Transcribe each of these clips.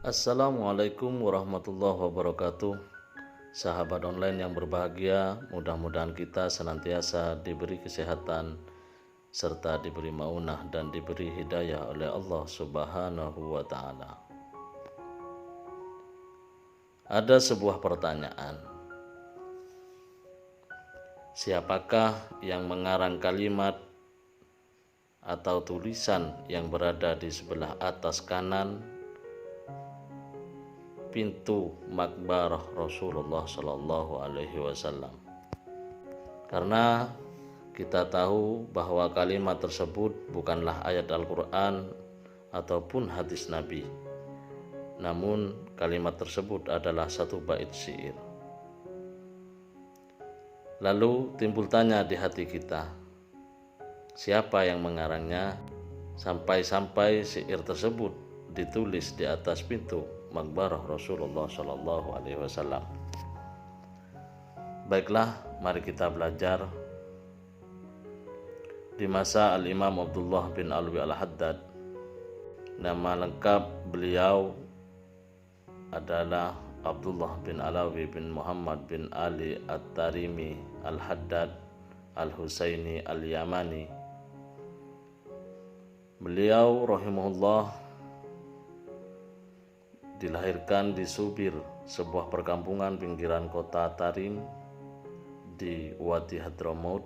Assalamualaikum warahmatullahi wabarakatuh. Sahabat online yang berbahagia, mudah-mudahan kita senantiasa diberi kesehatan serta diberi maunah dan diberi hidayah oleh Allah Subhanahu wa taala. Ada sebuah pertanyaan. Siapakah yang mengarang kalimat atau tulisan yang berada di sebelah atas kanan pintu makbarah Rasulullah Shallallahu Alaihi Wasallam? Karena kita tahu bahwa kalimat tersebut bukanlah ayat Al-Quran ataupun hadis Nabi, namun kalimat tersebut adalah satu bait syair. Lalu timbul tanya di hati kita, siapa yang mengarangnya sampai-sampai syair tersebut ditulis di atas pintu makbarah Rasulullah Shallallahu Alaihi Wasallam? Baiklah, mari kita belajar. Di masa Al-Imam Abdullah bin Alwi Al-Haddad, nama lengkap beliau adalah Abdullah bin Alawi bin Muhammad bin Ali At-Tarimi Al-Haddad Al-Husaini Al-Yamani. Beliau rahimahullah dilahirkan di Subir, sebuah perkampungan pinggiran kota Tarim di Wadi Hadramaut,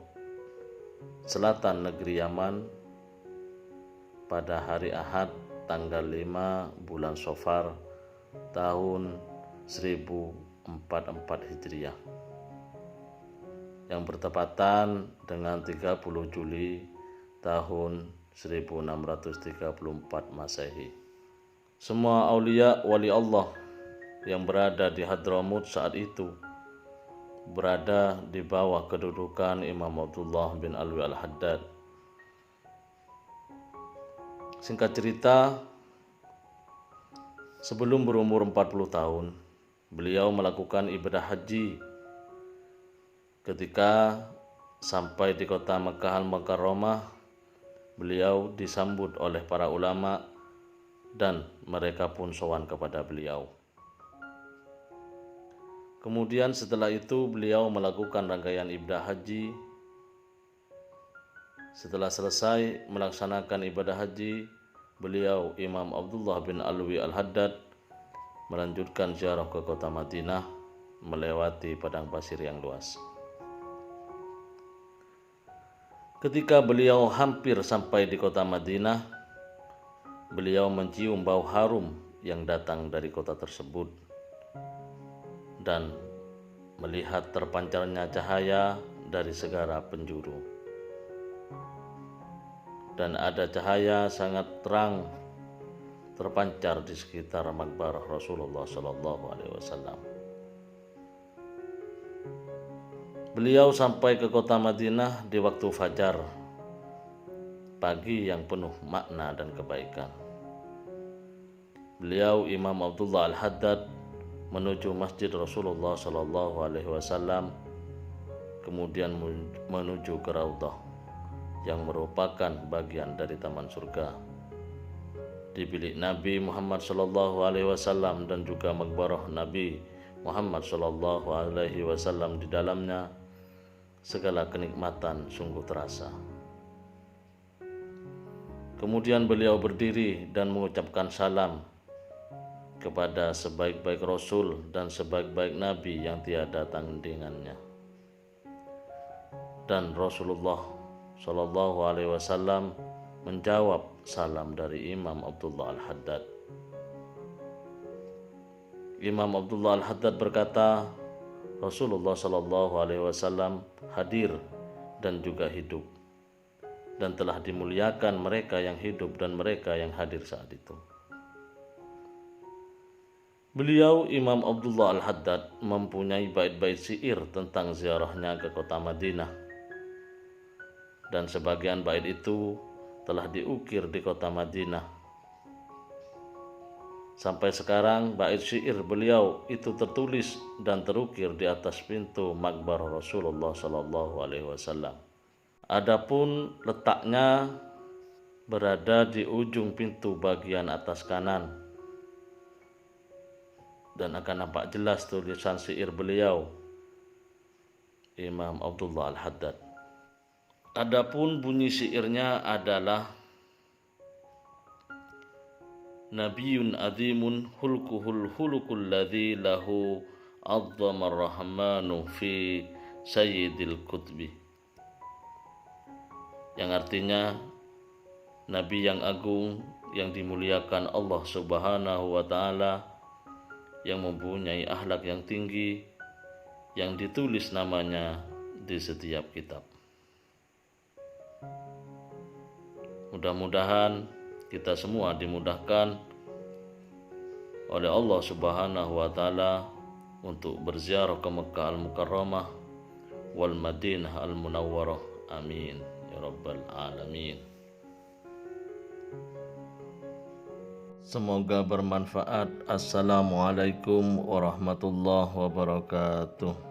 selatan negeri Yaman, pada hari Ahad tanggal 5 bulan Safar tahun 1044 Hijriah, yang bertepatan dengan 30 Juli tahun 1634 Masehi. Semua aulia wali Allah yang berada di Hadramaut saat itu berada di bawah kedudukan Imam Abdullah bin Alwi Al-Haddad. Singkat cerita, sebelum berumur 40 tahun, beliau melakukan ibadah haji. Ketika sampai di kota Makkah Al-Mukarramah, beliau disambut oleh para ulama dan mereka pun sowan kepada beliau. Kemudian setelah itu beliau melakukan rangkaian ibadah haji. Setelah selesai melaksanakan ibadah haji, beliau Imam Abdullah bin Alwi Al-Haddad melanjutkan ziarah ke kota Madinah melewati padang pasir yang luas. Ketika beliau hampir sampai di kota Madinah, beliau mencium bau harum yang datang dari kota tersebut dan melihat terpancarnya cahaya dari segala penjuru. Dan ada cahaya sangat terang terpancar di sekitar makbarah Rasulullah Shallallahu Alaihi Wasallam. Beliau sampai ke kota Madinah di waktu fajar, pagi yang penuh makna dan kebaikan. Beliau Imam Abdullah Al-Haddad menuju Masjid Rasulullah Shallallahu Alaihi Wasallam, kemudian menuju ke Raudhah yang merupakan bagian dari taman surga. Di bilik Nabi Muhammad Shallallahu Alaihi Wasallam dan juga makbarah Nabi Muhammad Shallallahu Alaihi Wasallam, di dalamnya segala kenikmatan sungguh terasa. Kemudian beliau berdiri dan mengucapkan salam kepada sebaik-baik Rasul dan sebaik-baik Nabi yang tiada tandingannya. Dan Rasulullah Shallallahu Alaihi Wasallam menjawab salam dari Imam Abdullah Al-Haddad. Imam Abdullah Al-Haddad berkata, Rasulullah Shallallahu Alaihi Wasallam hadir dan juga hidup, dan telah dimuliakan mereka yang hidup dan mereka yang hadir saat itu. Beliau Imam Abdullah Al-Haddad mempunyai bait-bait syair tentang ziarahnya ke kota Madinah, dan sebagian bait itu telah diukir di kota Madinah. Sampai sekarang bait syair beliau itu tertulis dan terukir di atas pintu makbarah Rasulullah Shallallahu Alaihi Wasallam. Adapun letaknya berada di ujung pintu bagian atas kanan dan akan nampak jelas tulisan syair beliau, Imam Abdullah Al-Haddad. Adapun bunyi syairnya adalah Nabiyyun azimun hulkuhul hulukul ladzi lahu azzamar rahmanu fi sayyidil kutbi, yang artinya Nabi yang agung yang dimuliakan Allah Subhanahu wa ta'ala, yang mempunyai akhlak yang tinggi, yang ditulis namanya di setiap kitab. Mudah-mudahan kita semua dimudahkan oleh Allah Subhanahu wa ta'ala untuk berziarah ke Mekkah Al-Mukarramah wal Madinah Al-Munawwarah. Amin ya rabbal alamin. Semoga bermanfaat. Assalamualaikum warahmatullahi wabarakatuh.